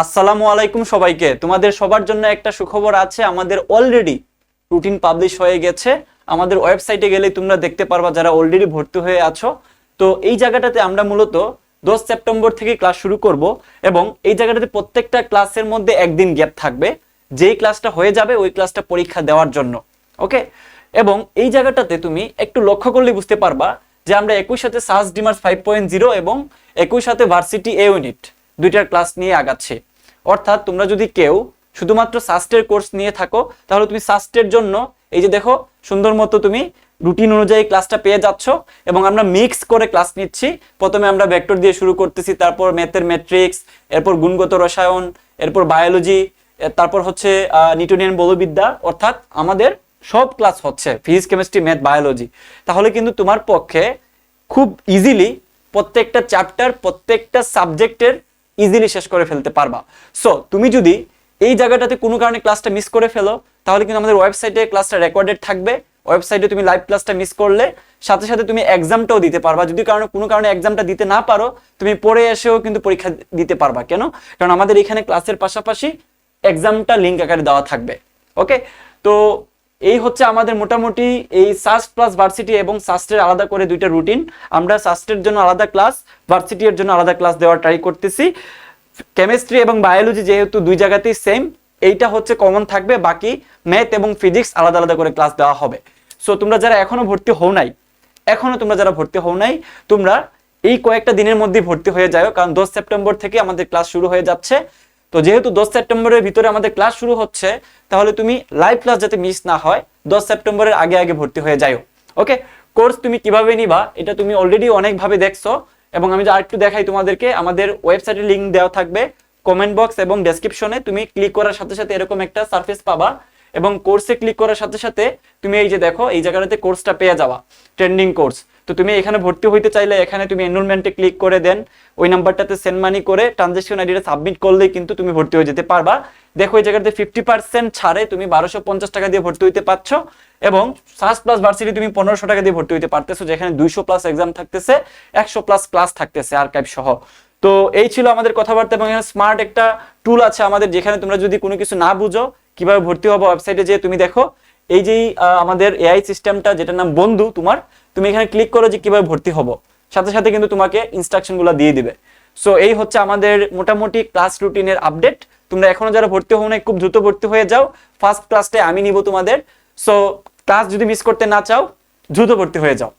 আসসালামু আলাইকুম সবাইকে। তোমাদের সবার জন্য একটা সুখবর আছে, আমাদের অলরেডি রুটিন পাবলিশ হয়ে গেছে। আমাদের ওয়েবসাইটে গেলে তোমরা দেখতে পারবা যারা অলরেডি ভর্তি হয়ে আছো। তো এই জায়গাটাতে আমরা মূলত 10 সেপ্টেম্বর থেকে ক্লাস শুরু করব এবং এই জায়গাটাতে প্রত্যেকটা ক্লাসের মধ্যে একদিন গ্যাপ থাকবে, যেই ক্লাসটা হয়ে যাবে ওই ক্লাসটা পরীক্ষা দেওয়ার জন্য। ওকে, এবং এই জায়গাটাতে তুমি একটু লক্ষ্য করলে বুঝতে পারবা যে আমরা একই সাথে সাস ডিমার্স 5.0 এবং একই সাথে ভার্সিটি এ ইউনিট দুইটার ক্লাস নিয়ে আগাচ্ছে। অর্থাৎ তোমরা যদি কেউ শুধুমাত্র সাস্টের কোর্স নিয়ে থাকো তাহলে তুমি সাস্টের জন্য এই যে দেখো সুন্দর মতো তুমি রুটিন অনুযায়ী ক্লাসটা পেয়ে যাচ্ছ এবং আমরা মিক্স করে ক্লাস নিচ্ছি। প্রথমে আমরা ভেক্টর দিয়ে শুরু করতেছি, তারপর ম্যাথের ম্যাট্রিক্স, এরপর গুণগত রসায়ন, এরপর বায়োলজি, তারপর হচ্ছে নিউটনিয়ান বলবিদ্যা। অর্থাৎ আমাদের সব ক্লাস হচ্ছে ফিজিক্স, কেমিস্ট্রি, ম্যাথ, বায়োলজি। তাহলে কিন্তু তোমার পক্ষে খুব ইজিলি প্রত্যেকটা চ্যাপ্টার, প্রত্যেকটা সাবজেক্টের ইজিলি শেষ করে ফেলতে পারবা। সো তুমি যদি এই জায়গাটাতে কোনো কারণে ক্লাসটা মিস করে ফেলো তাহলে কিন্তু আমাদের ওয়েবসাইটে ক্লাসটা রেকর্ডেড থাকবে। ওয়েবসাইটে তুমি লাইভ ক্লাসটা মিস করলে সাথে সাথে তুমি এক্সামটাও দিতে পারবা। যদি কোনো কারণে এক্সামটা দিতে না পারো তুমি পরে এসেও কিন্তু পরীক্ষা দিতে পারবা। কেন? কারণ আমাদের এখানে ক্লাসের পাশাপাশি এক্সামটা লিঙ্ক আকারে দেওয়া থাকবে। ওকে, তো এই হচ্ছে আমাদের মোটামুটি এই সাস্ট প্লাস ভার্সিটি এবং সাস্টের আলাদা করে দুইটা রুটিন। আমরা সাস্টের জন্য আলাদা ক্লাস, ভার্সিটি এর জন্য আলাদা ক্লাস দেওয়ার ট্রাই করতেছি। কেমিস্ট্রি এবং বায়োলজি যেহেতু দুই জায়গাতেই সেম, এইটা হচ্ছে কমন থাকবে, বাকি ম্যাথ এবং ফিজিক্স আলাদা আলাদা করে ক্লাস দেওয়া হবে। সো তোমরা যারা এখনো ভর্তি হও নাই তোমরা এই কয়েকটা দিনের মধ্যে ভর্তি হয়ে যাও, কারণ 10 সেপ্টেম্বর থেকে আমাদের ক্লাস শুরু হয়ে যাচ্ছে। তো যেহেতু 10 সেপ্টেম্বরের ভিতরে আমাদের ক্লাস শুরু হচ্ছে তাহলে তুমি লাইভ ক্লাস যাতে মিস না হয় 10 সেপ্টেম্বরের আগে আগে ভর্তি হয়ে যাও। ওকে, কোর্স তুমি কিভাবে নিবা এটা তুমি অলরেডি অনেকভাবে দেখছো এবং আমি আরেকটু দেখাই তোমাদেরকে। আমাদের ওয়েবসাইটের লিংক দেওয়া থাকবে কমেন্ট বক্স এবং ডেসক্রিপশনে। তুমি ক্লিক করার সাথে সাথে এরকম একটা সারফেস পাবা এবং কোর্সে ক্লিক করার সাথে সাথে তুমি এই যে দেখো এই জায়গাটাতে কোর্সটা পেয়ে যাওয়া, ট্রেন্ডিং কোর্স। তো তুমি এখানে ভর্তি হইতে চাইলে এখানে তুমি এনরোলমেন্টে ক্লিক করে দেন ওই নাম্বারটাতে সেন্ড মানি করে ট্রানজাকশন আইডিটা সাবমিট করলেই কিন্তু তুমি ভর্তি হয়ে যেতে পারবা। দেখো এই জায়গাতে 50% ছাড়ে তুমি 1250 টাকা দিয়ে ভর্তি হইতে পারছো এবং সাস্ট প্লাস ভার্সিটি তুমি 1500 টাকা দিয়ে ভর্তি হইতে পারতেছো, যেখানে 200 প্লাস এক্সাম থাকতেছে, 100 প্লাস ক্লাস থাকতেছে আর্কাইভ সহ। তো এই ছিল আমাদের কথাবার্তা এবং এখানে স্মার্ট একটা টুল আছে আমাদের, যেখানে তোমরা যদি কোনো কিছু না বুঝো কিভাবে ভর্তি হবো ওয়েবসাইটে যে তুমি দেখো এই যে আমাদের এআই সিস্টেমটা যেটার নাম বন্ধু, তুমি এখানে ক্লিক করো যে কিভাবে ভর্তি হবো, সাথে সাথে কিন্তু তোমাকে ইনস্ট্রাকশনগুলো দিয়ে দিবে। সো এই হচ্ছে আমাদের মোটামুটি ক্লাস রুটিনের আপডেট। তোমরা এখনো যারা ভর্তি হও নাই খুব দ্রুত ভর্তি হয়ে যাও, ফার্স্ট ক্লাসটাই আমি নিব তোমাদের। সো ক্লাস যদি মিস করতে না চাও দ্রুত ভর্তি হয়ে যাও।